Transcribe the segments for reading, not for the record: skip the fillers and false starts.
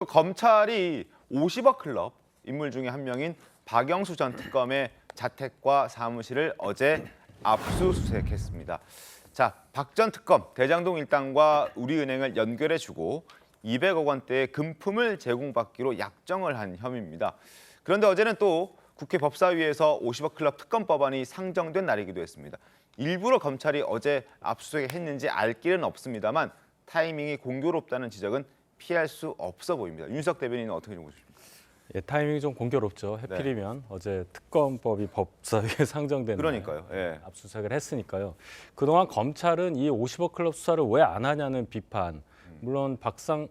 검찰이 50억 클럽 인물 중에 한 명인 박영수 전 특검의 자택과 사무실을 어제 압수수색했습니다. 자, 박 전 특검 대장동 일당과 우리은행을 연결해주고 200억 원대의 금품을 제공받기로 약정을 한 혐의입니다. 그런데 어제는 또 국회 법사위에서 50억 클럽 특검법안이 상정된 날이기도 했습니다. 일부러 검찰이 어제 압수수색했는지 알 길은 없습니다만 타이밍이 공교롭다는 지적은 피할 수 없어 보입니다. 윤석 대변인은 어떻게 보십니까? 예, 타이밍이 좀 공교롭죠. 해필이면 어제 특검법이 법사위에 상정된 그러니까요. 예. 압수수색을 했으니까요. 그동안 검찰은 이 50억 클럽 수사를 왜 안 하냐는 비판. 물론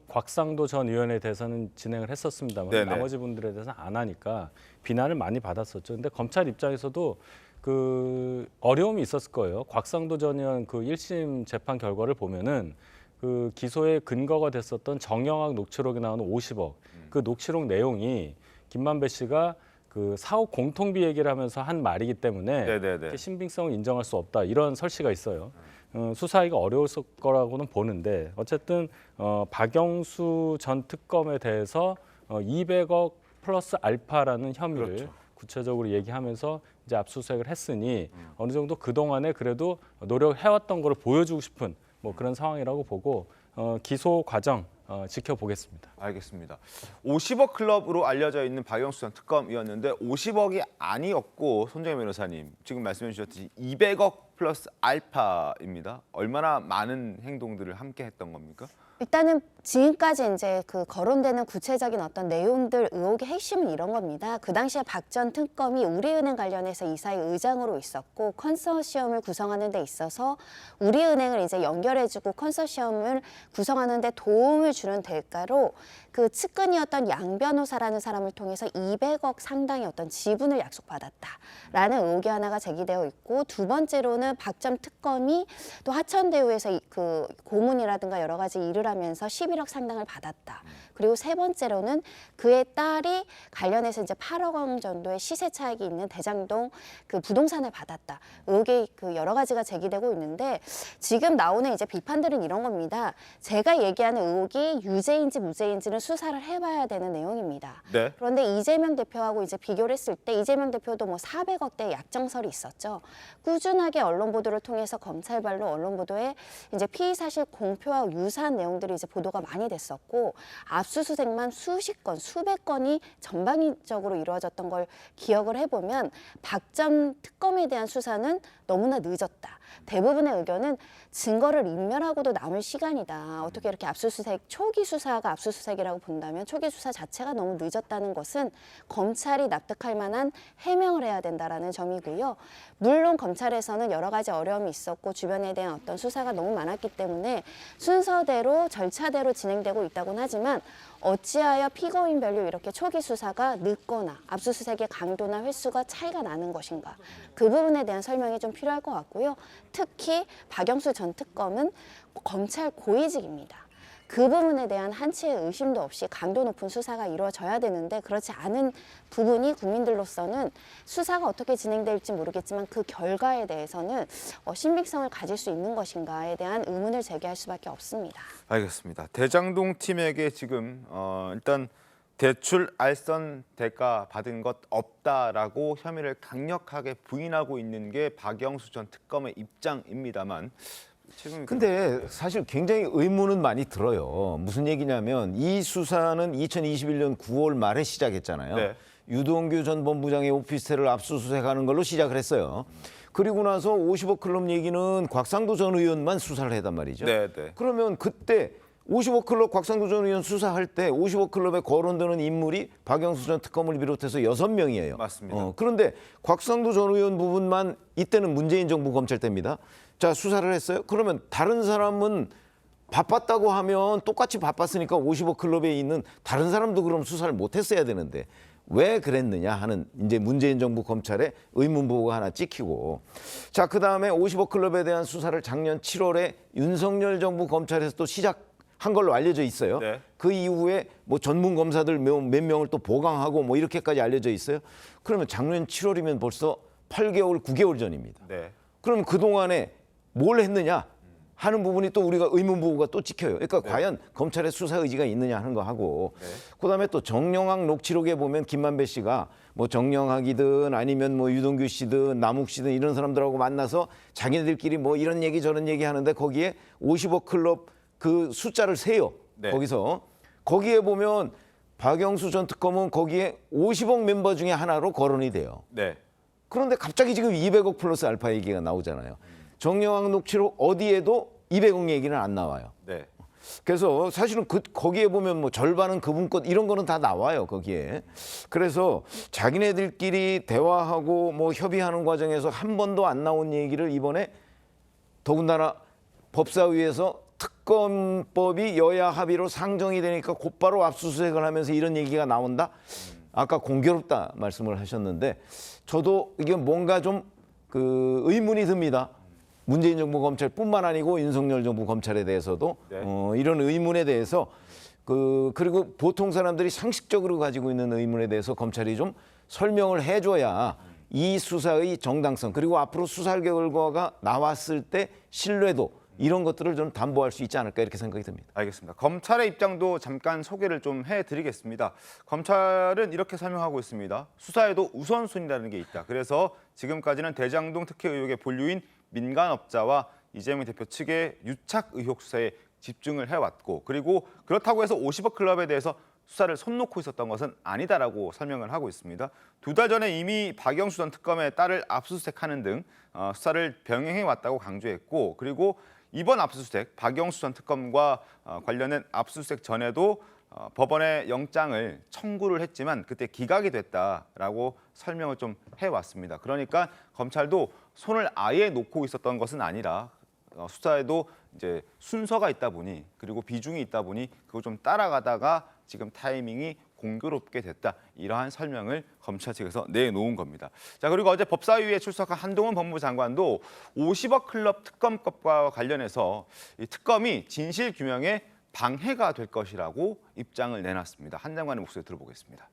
곽상도 전 의원에 대해서는 진행을 했었습니다만 네네. 나머지 분들에 대해서는 안 하니까 비난을 많이 받았었죠. 근데 검찰 입장에서도 그 어려움이 있었을 거예요. 곽상도 전 의원 그 1심 재판 결과를 보면은 그 기소의 근거가 됐었던 정영학 녹취록에 나오는 50억 그 녹취록 내용이 김만배 씨가 그 사업 공통비 얘기를 하면서 한 말이기 때문에 네네네. 신빙성을 인정할 수 없다 이런 설시가 있어요. 수사하기가 어려웠을 거라고는 보는데 어쨌든 박영수 전 특검에 대해서 200억 플러스 알파라는 혐의를 그렇죠. 구체적으로 얘기하면서 이제 압수수색을 했으니 어느 정도 그 동안에 그래도 노력해왔던 거를 보여주고 싶은 뭐 그런 상황이라고 보고 기소 과정 지켜보겠습니다. 알겠습니다. 50억 클럽으로 알려져 있는 박영수 전 특검이었는데 50억이 아니었고 손정혜 변호사님 지금 말씀해 주셨듯이 200억 플러스 알파입니다. 얼마나 많은 행동들을 함께 했던 겁니까? 일단은 지금까지 이제 그 거론되는 구체적인 어떤 내용들 의혹의 핵심은 이런 겁니다. 그 당시에 박 전 특검이 우리은행 관련해서 이사의 의장으로 있었고 컨소시엄을 구성하는 데 있어서 우리은행을 이제 연결해주고 컨소시엄을 구성하는 데 도움을 주는 대가로 그 측근이었던 양 변호사라는 사람을 통해서 200억 상당의 어떤 지분을 약속받았다라는 의혹이 하나가 제기되어 있고 두 번째로는 박 전 특검이 또 하천대유에서 그 고문이라든가 여러 가지 일을 하면서 11억 상당을 받았다. 그리고 세 번째로는 그의 딸이 관련해서 이제 8억 원 정도의 시세 차익이 있는 대장동 그 부동산을 받았다. 의혹이 그 여러 가지가 제기되고 있는데 지금 나오는 이제 비판들은 이런 겁니다. 제가 얘기하는 의혹이 유죄인지 무죄인지는 수사를 해봐야 되는 내용입니다. 네. 그런데 이재명 대표하고 이제 비교를 했을 때 이재명 대표도 뭐 400억대 약정설이 있었죠. 꾸준하게 언론 보도를 통해서 검찰발로 언론 보도에 이제 피의 사실 공표와 유사한 내용들이 이제 보도가 많이 됐었고 압수수색만 수십 건, 수백 건이 전방위적으로 이루어졌던 걸 기억을 해보면 박 전 특검에 대한 수사는 너무나 늦었다. 대부분의 의견은 증거를 인멸하고도 남을 시간이다. 어떻게 이렇게 압수수색, 초기 수사가 압수수색이라고 본다면 초기 수사 자체가 너무 늦었다는 것은 검찰이 납득할 만한 해명을 해야 된다라는 점이고요. 물론 검찰에서는 여러 가지 어려움이 있었고 주변에 대한 어떤 수사가 너무 많았기 때문에 순서대로 절차대로 진행되고 있다고는 하지만 어찌하여 피고인별로 이렇게 초기 수사가 늦거나 압수수색의 강도나 횟수가 차이가 나는 것인가. 그 부분에 대한 설명이 좀 필요할 것 같고요. 특히 박영수 전 특검은 검찰 고위직입니다. 그 부분에 대한 한치의 의심도 없이 강도 높은 수사가 이루어져야 되는데 그렇지 않은 부분이 국민들로서는 수사가 어떻게 진행될지 모르겠지만 그 결과에 대해서는 신빙성을 가질 수 있는 것인가에 대한 의문을 제기할 수밖에 없습니다. 알겠습니다. 대장동 팀에게 지금 일단 대출 알선 대가 받은 것 없다라고 혐의를 강력하게 부인하고 있는 게 박영수 전 특검의 입장입니다만 근데 사실 굉장히 의문은 많이 들어요. 무슨 얘기냐면 이 수사는 2021년 9월 말에 시작했잖아요. 네. 유동규 전 본부장의 오피스텔을 압수수색하는 걸로 시작을 했어요. 그리고 나서 50억 클럽 얘기는 곽상도 전 의원만 수사를 했단 말이죠. 네, 네. 그러면 그때 50억 클럽 곽상도 전 의원 수사할 때 50억 클럽에 거론되는 인물이 박영수 전 특검을 비롯해서 6명이에요. 맞습니다. 그런데 곽상도 전 의원 부분만 이때는 문재인 정부 검찰 때입니다. 자, 수사를 했어요. 그러면 다른 사람은 바빴다고 하면 똑같이 바빴으니까 50억 클럽에 있는 다른 사람도 그럼 수사를 못했어야 되는데 왜 그랬느냐 하는 이제 문재인 정부 검찰의 의문부호가 하나 찍히고 자, 그다음에 50억 클럽에 대한 수사를 작년 7월에 윤석열 정부 검찰에서 또 시작한 걸로 알려져 있어요. 네. 그 이후에 뭐 전문 검사들 몇 명을 또 보강하고 뭐 이렇게까지 알려져 있어요. 그러면 작년 7월이면 벌써 8개월, 9개월 전입니다. 네. 그럼 그동안에 뭘 했느냐? 하는 부분이 또 우리가 의문부호가 또 찍혀요. 그러니까 과연 검찰의 수사 의지가 있느냐 하는 거 하고 그다음에 또 정영학 녹취록에 보면 김만배 씨가 뭐 정영학이든 아니면 뭐 유동규 씨든 남욱 씨든 이런 사람들하고 만나서 자기네들끼리 뭐 이런 얘기 저런 얘기 하는데 거기에 50억 클럽 그 숫자를 세요. 네. 거기에 보면 박영수 전 특검은 거기에 50억 멤버 중에 하나로 거론이 돼요. 네. 그런데 갑자기 지금 200억 플러스 알파 얘기가 나오잖아요. 정영학 녹취록 어디에도 200억 얘기는 안 나와요. 네. 그래서 사실은 거기에 보면 뭐 절반은 그분 것 이런 거는 다 나와요 거기에. 그래서 자기네들끼리 대화하고 뭐 협의하는 과정에서 한 번도 안 나온 얘기를 이번에 더군다나 법사위에서 특검법이 여야 합의로 상정이 되니까 곧바로 압수수색을 하면서 이런 얘기가 나온다. 아까 공교롭다 말씀을 하셨는데 저도 이게 뭔가 좀 그 의문이 듭니다. 문재인 정부 검찰뿐만 아니고 윤석열 정부 검찰에 대해서도 네. 이런 의문에 대해서 그리고 보통 사람들이 상식적으로 가지고 있는 의문에 대해서 검찰이 좀 설명을 해줘야 이 수사의 정당성 그리고 앞으로 수사 결과가 나왔을 때 신뢰도 이런 것들을 좀 담보할 수 있지 않을까 이렇게 생각이 듭니다. 알겠습니다. 검찰의 입장도 잠깐 소개를 좀 해드리겠습니다. 검찰은 이렇게 설명하고 있습니다. 수사에도 우선순위라는 게 있다. 그래서 지금까지는 대장동 특혜 의혹의 본류인 민간업자와 이재명 대표 측의 유착 의혹 수사에 집중을 해왔고 그리고 그렇다고 해서 50억 클럽에 대해서 수사를 손 놓고 있었던 것은 아니다라고 설명을 하고 있습니다. 2달 전에 이미 박영수 전 특검의 딸을 압수수색하는 등 수사를 병행해 왔다고 강조했고 그리고 이번 압수수색 박영수 전 특검과 관련된 압수수색 전에도 법원에 영장을 청구를 했지만 그때 기각이 됐다라고 설명을 좀 해왔습니다. 그러니까 검찰도 손을 아예 놓고 있었던 것은 아니라 수사에도 이제 순서가 있다 보니 그리고 비중이 있다 보니 그거 좀 따라가다가 지금 타이밍이 공교롭게 됐다. 이러한 설명을 검찰 측에서 내놓은 겁니다. 자, 그리고 어제 법사위에 출석한 한동훈 법무부 장관도 50억 클럽 특검법과 관련해서 이 특검이 진실 규명에 방해가 될 것이라고 입장을 내놨습니다. 한 장관의 목소리 들어보겠습니다.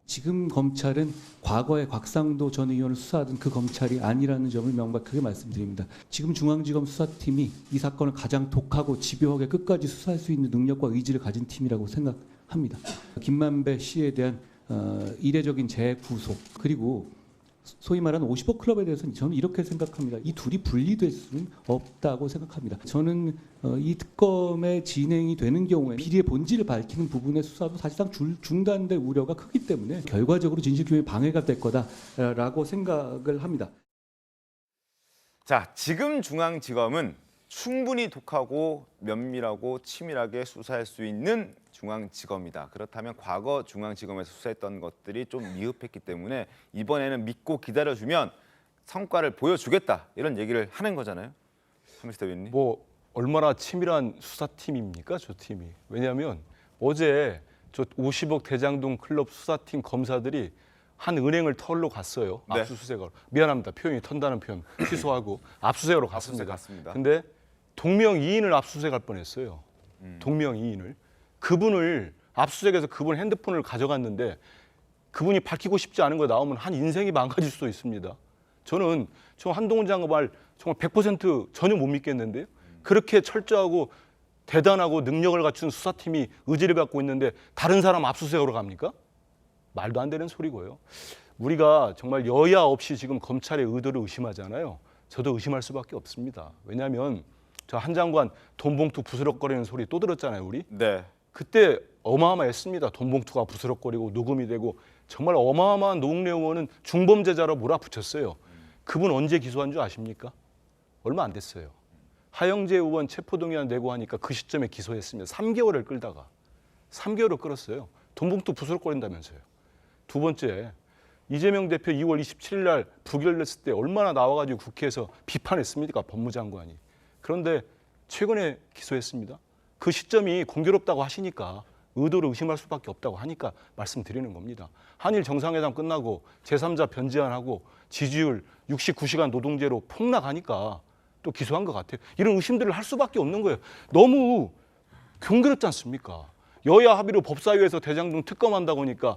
지금 검찰은 과거에 곽상도 전 의원을 수사하던 그 검찰이 아니라는 점을 명백하게 말씀드립니다. 지금 중앙지검 수사팀이 이 사건을 가장 독하고 집요하게 끝까지 수사할 수 있는 능력과 의지를 가진 팀이라고 생각합니다. 김만배 씨에 대한 이례적인 재구속 그리고 소위 말하는 50억 클럽에 대해서는 저는 이렇게 생각합니다. 이 둘이 분리될 수는 없다고 생각합니다. 저는 이 특검의 진행이 되는 경우에 비리의 본질을 밝히는 부분의 수사도 사실상 중단될 우려가 크기 때문에 결과적으로 진실규명에 방해가 될 거다라고 생각을 합니다. 자, 지금 중앙지검은 충분히 독하고 면밀하고 치밀하게 수사할 수 있는 중앙지검이다. 그렇다면 과거 중앙지검에서 수사했던 것들이 좀 미흡했기 때문에 이번에는 믿고 기다려주면 성과를 보여주겠다. 이런 얘기를 하는 거잖아요. 한민수 대변인님. 뭐 얼마나 치밀한 수사팀입니까, 저 팀이. 왜냐하면 어제 저 50억 대장동 클럽 수사팀 검사들이 한 은행을 털러 갔어요. 네. 압수수색을. 미안합니다. 표현이 턴다는 표현 취소하고 압수수색으로 압수수색 갔습니다. 갔습니다. 근데 동명이인을 압수수색할 뻔했어요. 동명이인을. 그분을 압수수색에서 그분 핸드폰을 가져갔는데 그분이 밝히고 싶지 않은 거 나오면 한 인생이 망가질 수도 있습니다. 저는 저 한동훈 장관 말 정말 100% 전혀 못 믿겠는데요. 그렇게 철저하고 대단하고 능력을 갖춘 수사팀이 의지를 갖고 있는데 다른 사람 압수수색으로 갑니까? 말도 안 되는 소리고요. 우리가 정말 여야 없이 지금 검찰의 의도를 의심하잖아요. 저도 의심할 수밖에 없습니다. 왜냐하면 저 한 장관 돈 봉투 부스럭거리는 소리 또 들었잖아요, 우리. 네. 그때 어마어마했습니다. 돈 봉투가 부스럭거리고 녹음이 되고 정말 어마어마한 노웅래 의원은 중범죄자로 몰아붙였어요. 그분 언제 기소한 줄 아십니까? 얼마 안 됐어요. 하영재 의원 체포동의안 내고 하니까 그 시점에 기소했습니다. 3개월을 끌다가 3개월을 끌었어요. 돈 봉투 부스럭거린다면서요. 두 번째, 이재명 대표 2월 27일 날 부결됐을 때 얼마나 나와가지고 국회에서 비판했습니까? 법무장관이. 그런데 최근에 기소했습니다. 그 시점이 공교롭다고 하시니까 의도를 의심할 수밖에 없다고 하니까 말씀드리는 겁니다. 한일 정상회담 끝나고 제3자 변제안하고 지지율 69시간 노동제로 폭락하니까 또 기소한 것 같아요. 이런 의심들을 할 수밖에 없는 거예요. 너무 공교롭지 않습니까? 여야 합의로 법사위에서 대장동 특검한다고 하니까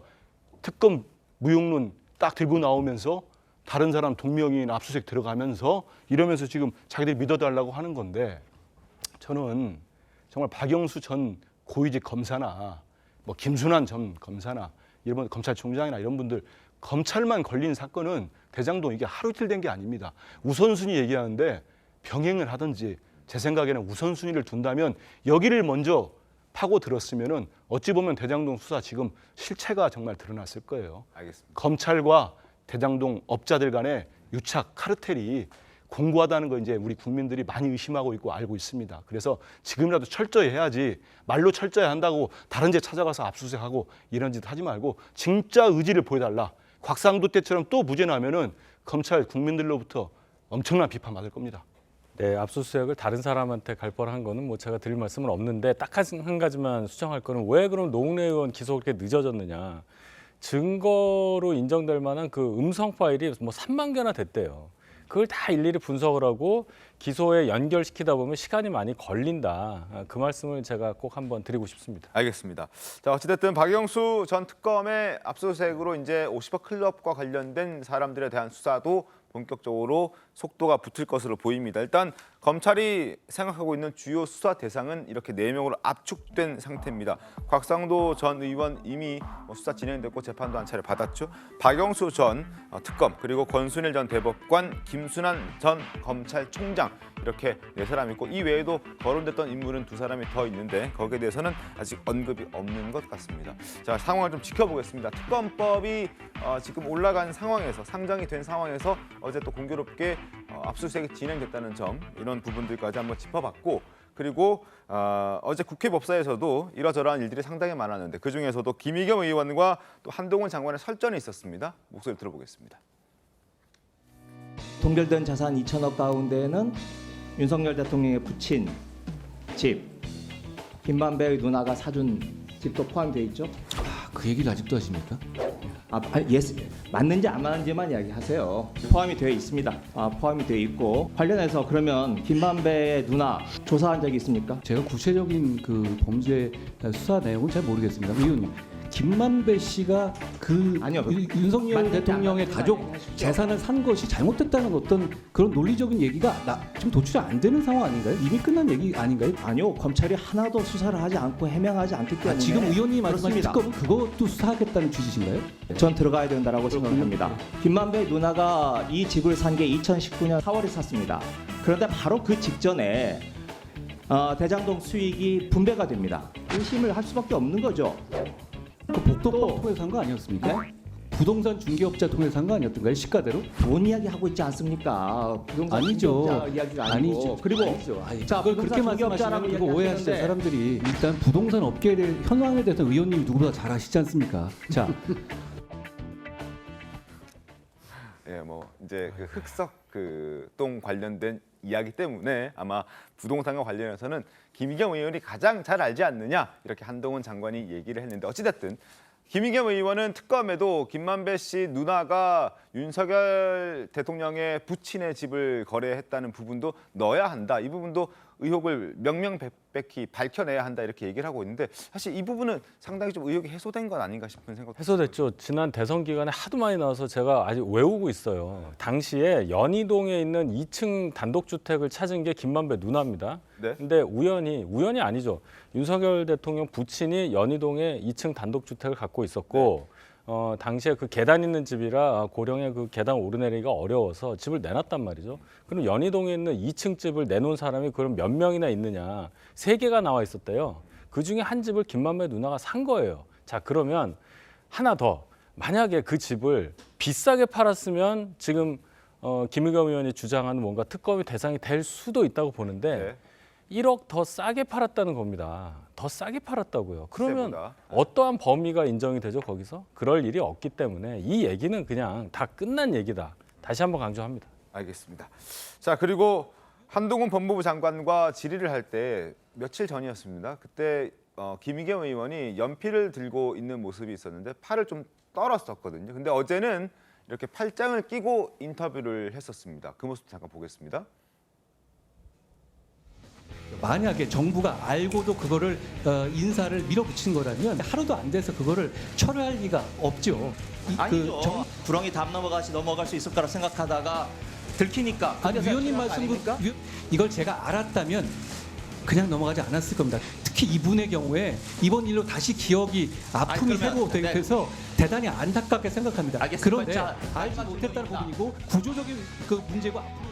특검 무용론 딱 들고 나오면서 다른 사람 동명이인 압수수색 들어가면서 이러면서 지금 자기들이 믿어달라고 하는 건데 저는 정말 박영수 전 고위직 검사나 뭐 김순환 전 검사나 이런 검찰총장이나 이런 분들 검찰만 걸린 사건은 대장동 이게 하루 이틀 된 게 아닙니다. 우선순위 얘기하는데 병행을 하든지 제 생각에는 우선순위를 둔다면 여기를 먼저 파고들었으면은 어찌 보면 대장동 수사 지금 실체가 정말 드러났을 거예요. 알겠습니다. 검찰과 대장동 업자들 간의 유착 카르텔이 공고하다는 거 이제 우리 국민들이 많이 의심하고 있고 알고 있습니다. 그래서 지금이라도 철저히 해야지 말로 철저히 한다고 다른 데 찾아가서 압수수색하고 이런 짓 하지 말고 진짜 의지를 보여달라. 곽상도 때처럼 또 무죄 나면은 검찰 국민들로부터 엄청난 비판 받을 겁니다. 네, 압수수색을 다른 사람한테 갈벌한 거는 뭐 제가 드릴 말씀은 없는데 딱 한 가지만 수정할 거는 왜 그럼 노웅래 의원 기소가 그렇게 늦어졌느냐. 증거로 인정될 만한 그 음성 파일이 뭐 3만 개나 됐대요. 그걸 다 일일이 분석을 하고 기소에 연결시키다 보면 시간이 많이 걸린다. 그 말씀을 제가 꼭 한번 드리고 싶습니다. 알겠습니다. 자, 어찌됐든 박영수 전 특검의 압수수색으로 이제 50억 클럽과 관련된 사람들에 대한 수사도 본격적으로 속도가 붙을 것으로 보입니다. 일단 검찰이 생각하고 있는 주요 수사 대상은 이렇게 4명으로 압축된 상태입니다. 곽상도 전 의원 이미 수사 진행됐고 재판도 한 차례 받았죠. 박영수 전 특검 그리고 권순일 전 대법관, 김순환 전 검찰총장 이렇게 4사람이 있고 이 외에도 거론됐던 인물은 2사람이 더 있는데 거기에 대해서는 아직 언급이 없는 것 같습니다. 자, 상황을 좀 지켜보겠습니다. 특검법이 지금 올라간 상황에서 상정이 된 상황에서 어제 또 공교롭게 압수수색이 진행됐다는 점 이런 부분들까지 한번 짚어봤고 그리고 어제 국회 법사에서도 이러저러한 일들이 상당히 많았는데 그중에서도 김의겸 의원과 또 한동훈 장관의 설전이 있었습니다. 목소리 들어보겠습니다. 동결된 자산 2천억 가운데에는 윤석열 대통령의 부친 집, 김만배의 누나가 사준 집도 포함되어 있죠. 그 얘기를 아직도 하십니까? 맞는지 안 맞는지만 이야기하세요. 포함이 되어 있습니다. 포함이 되어 있고 관련해서 그러면 김만배의 누나 조사한 적이 있습니까? 제가 구체적인 그 범죄 수사 내용은 잘 모르겠습니다. 의원님, 김만배 씨가 아니요, 윤석열 맞는지 대통령의 안 맞는지 가족 하십시오. 재산을 산 것이 잘못됐다는 어떤 그런 논리적인 얘기가 지금 도출이 안 되는 상황 아닌가요? 이미 끝난 얘기 아닌가요? 아니요, 검찰이 하나도 수사를 하지 않고 해명하지 않기 때문에 지금 의원님이 말씀하신 그렇습니다. 특검은 그것도 수사하겠다는 취지신가요? 전 들어가야 된다라고 생각합니다. 김만배 누나가 이 집을 산 게 2019년 4월에 샀습니다. 그런데 바로 그 직전에 대장동 수익이 분배가 됩니다. 의심을 할 수밖에 없는 거죠. 그 복도법 또- 통해서 한 거 아니었습니까? 네? 부동산 중개업자 통해서 한 거 아니었던가요? 시가대로? 돈 이야기 하고 있지 않습니까? 부동산 아니죠. 중개업자 이야기가 아니고. 아니죠. 그리고 아니죠. 자, 그걸 그렇게 부동산 말씀하시면 중개업자라고 그거 오해하시죠. 이야기하시는데 사람들이 일단 부동산 업계의 현황에 대해서 의원님이 누구보다 잘 아시지 않습니까? 자, 예, 뭐 이제 그 흑석 동 관련된 이야기 때문에 아마 부동산과 관련해서는 김의겸 의원이 가장 잘 알지 않느냐 이렇게 한동훈 장관이 얘기를 했는데 어찌됐든 김의겸 의원은 특검에도 김만배 씨 누나가 윤석열 대통령의 부친의 집을 거래했다는 부분도 넣어야 한다. 이 부분도 의혹을 명명백백히 밝혀내야 한다 이렇게 얘기를 하고 있는데 사실 이 부분은 상당히 좀 의혹이 해소된 건 아닌가 싶은 생각도 해소됐죠. 지난 대선 기간에 하도 많이 나와서 제가 아직 외우고 있어요. 당시에 연희동에 있는 2층 단독주택을 찾은 게 김만배 누나입니다. 네. 근데 우연이 아니죠. 윤석열 대통령 부친이 연희동에 2층 단독주택을 갖고 있었고 당시에 그 계단 있는 집이라 고령의 그 계단 오르내리기가 어려워서 집을 내놨단 말이죠. 그럼 연희동에 있는 2층 집을 내놓은 사람이 그럼 몇 명이나 있느냐? 3개가 나와 있었대요. 그 중에 한 집을 김만배 누나가 산 거예요. 자, 그러면 하나 더. 만약에 그 집을 비싸게 팔았으면 지금 김의겸 의원이 주장하는 뭔가 특검의 대상이 될 수도 있다고 보는데 네. 1억 더 싸게 팔았다는 겁니다. 더 싸게 팔았다고요. 그러면 시세보다. 어떠한 범위가 인정이 되죠, 거기서? 그럴 일이 없기 때문에 이 얘기는 그냥 다 끝난 얘기다. 다시 한번 강조합니다. 알겠습니다. 자, 그리고 한동훈 법무부 장관과 질의를 할 때 며칠 전이었습니다. 그때 김의겸 의원이 연필을 들고 있는 모습이 있었는데 팔을 좀 떨었었거든요. 근데 어제는 이렇게 팔짱을 끼고 인터뷰를 했었습니다. 그 모습 잠깐 보겠습니다. 만약에 정부가 알고도 그거를 인사를 밀어붙인 거라면 하루도 안 돼서 그거를 철회할 리가 없죠. 아니죠. 구렁이 담 넘어갈 수 있을 거라 생각하다가 들키니까. 아니 위원님 말씀 아닙니까? 이걸 제가 알았다면 그냥 넘어가지 않았을 겁니다. 특히 이분의 경우에 이번 일로 다시 기억이 아픔이 아니, 그러면, 새로 돼서 대단히 안타깝게 생각합니다. 알겠습니다. 그런데 자, 알지 못했다는 부분이고 구조적인 그 문제고 앞으로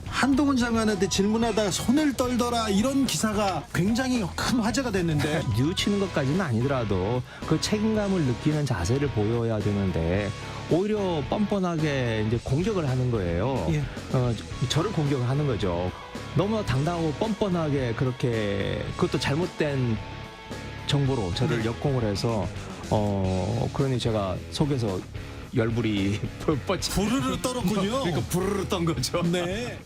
한동훈 장관한테 질문하다가 손을 떨더라 이런 기사가 굉장히 큰 화제가 됐는데 뉘우치는 것까지는 아니더라도 그 책임감을 느끼는 자세를 보여야 되는데 오히려 뻔뻔하게 이제 공격을 하는 거예요. 예. 저를 공격을 하는 거죠. 너무 당당하고 뻔뻔하게 그렇게 그것도 잘못된 정보로 저를 역공을 해서 그러니 제가 속에서 열불이 뻗치. 부르르 떨었군요. 그러니까 부르르 떤 거죠. 네.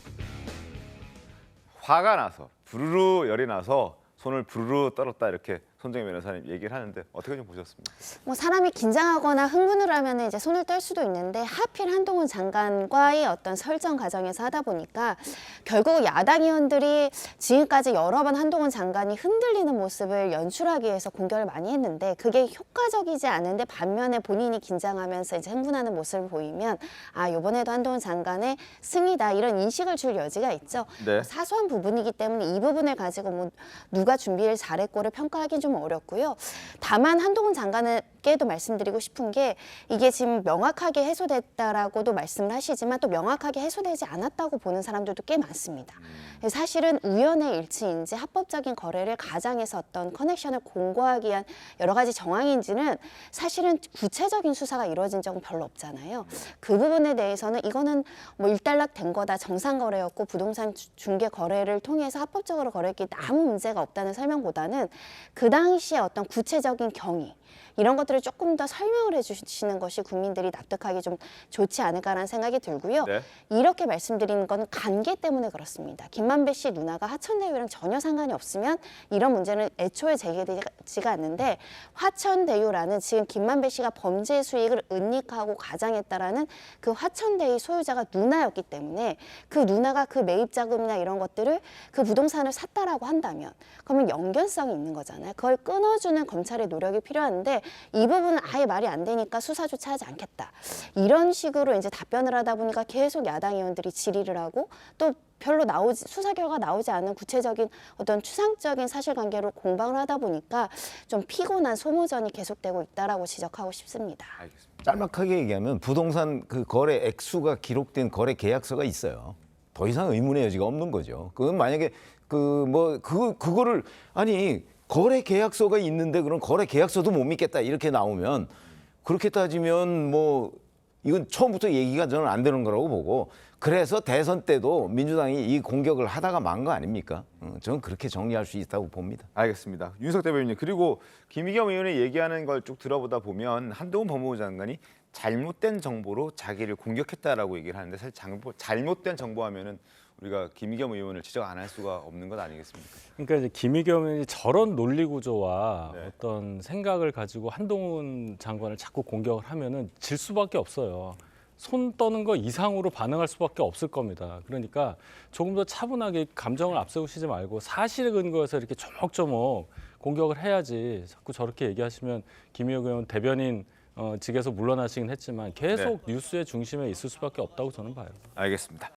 화가 나서 부르르 열이 나서 손을 부르르 떨었다 이렇게 손정혜 변호사님 얘기를 하는데 어떻게 좀 보셨습니까? 뭐 사람이 긴장하거나 흥분을 하면 이제 손을 떨 수도 있는데 하필 한동훈 장관과의 어떤 설정 과정에서 하다 보니까 결국 야당 의원들이 지금까지 여러 번 한동훈 장관이 흔들리는 모습을 연출하기 위해서 공격을 많이 했는데 그게 효과적이지 않은데 반면에 본인이 긴장하면서 이제 흥분하는 모습을 보이면 아 이번에도 한동훈 장관의 승이다 이런 인식을 줄 여지가 있죠. 네. 사소한 부분이기 때문에 이 부분을 가지고 뭐 누가 준비를 잘했고를 평가하기는 좀 어렵고요. 다만 한동훈 장관에게도 말씀드리고 싶은 게 이게 지금 명확하게 해소됐다라고도 말씀을 하시지만 또 명확하게 해소되지 않았다고 보는 사람들도 꽤 많습니다. 사실은 우연의 일치인지 합법적인 거래를 가장해서 어떤 커넥션을 공고하기 위한 여러 가지 정황인지는 사실은 구체적인 수사가 이루어진 적은 별로 없잖아요. 그 부분에 대해서는 이거는 뭐 일단락 된 거다 정상 거래였고 부동산 중개 거래를 통해서 합법적으로 거래했기 때문에 아무 문제가 없다는 설명보다는 그 당시에 어떤 구체적인 경위 이런 것들을 조금 더 설명을 해주시는 것이 국민들이 납득하기 좀 좋지 않을까라는 생각이 들고요. 네. 이렇게 말씀드리는 건 관계 때문에 그렇습니다. 김만배 씨 누나가 화천대유랑 전혀 상관이 없으면 이런 문제는 애초에 제기되지가 않는데 화천대유라는 지금 김만배 씨가 범죄 수익을 은닉하고 가장했다라는 그 화천대유 소유자가 누나였기 때문에 그 누나가 그 매입 자금이나 이런 것들을 그 부동산을 샀다라고 한다면 그러면 연결성이 있는 거잖아요. 그걸 끊어주는 검찰의 노력이 필요한데 이 부분은 아예 말이 안 되니까 수사조차 하지 않겠다. 이런 식으로 이제 답변을 하다 보니까 계속 야당 의원들이 질의를 하고 또 별로 수사 결과 나오지 않은 구체적인 어떤 추상적인 사실관계로 공방을 하다 보니까 좀 피곤한 소모전이 계속되고 있다라고 지적하고 싶습니다. 알겠습니다. 짤막하게 얘기하면 부동산 그 거래 액수가 기록된 거래 계약서가 있어요. 더 이상 의문의 여지가 없는 거죠. 그건 만약에 그거를 아니 거래 계약서가 있는데 그럼 거래 계약서도 못 믿겠다 이렇게 나오면 그렇게 따지면 뭐 이건 처음부터 얘기가 저는 안 되는 거라고 보고 그래서 대선 때도 민주당이 이 공격을 하다가 만 거 아닙니까? 저는 그렇게 정리할 수 있다고 봅니다. 알겠습니다. 윤석 대변인님 그리고 김의겸 의원이 얘기하는 걸 쭉 들어보다 보면 한동훈 법무부 장관이 잘못된 정보로 자기를 공격했다라고 얘기를 하는데 사실 잘못된 정보하면은 우리가 김의겸 의원을 지적 안 할 수가 없는 것 아니겠습니까? 그러니까 이제 김의겸 의원이 저런 논리 구조와 네. 어떤 생각을 가지고 한동훈 장관을 자꾸 공격을 하면은 질 수밖에 없어요. 손 떠는 거 이상으로 반응할 수밖에 없을 겁니다. 그러니까 조금 더 차분하게 감정을 앞세우시지 말고 사실에 근거해서 이렇게 조목조목 공격을 해야지 자꾸 저렇게 얘기하시면 김의겸 의원 대변인 직에서 물러나시긴 했지만 계속 뉴스의 중심에 있을 수밖에 없다고 저는 봐요. 알겠습니다.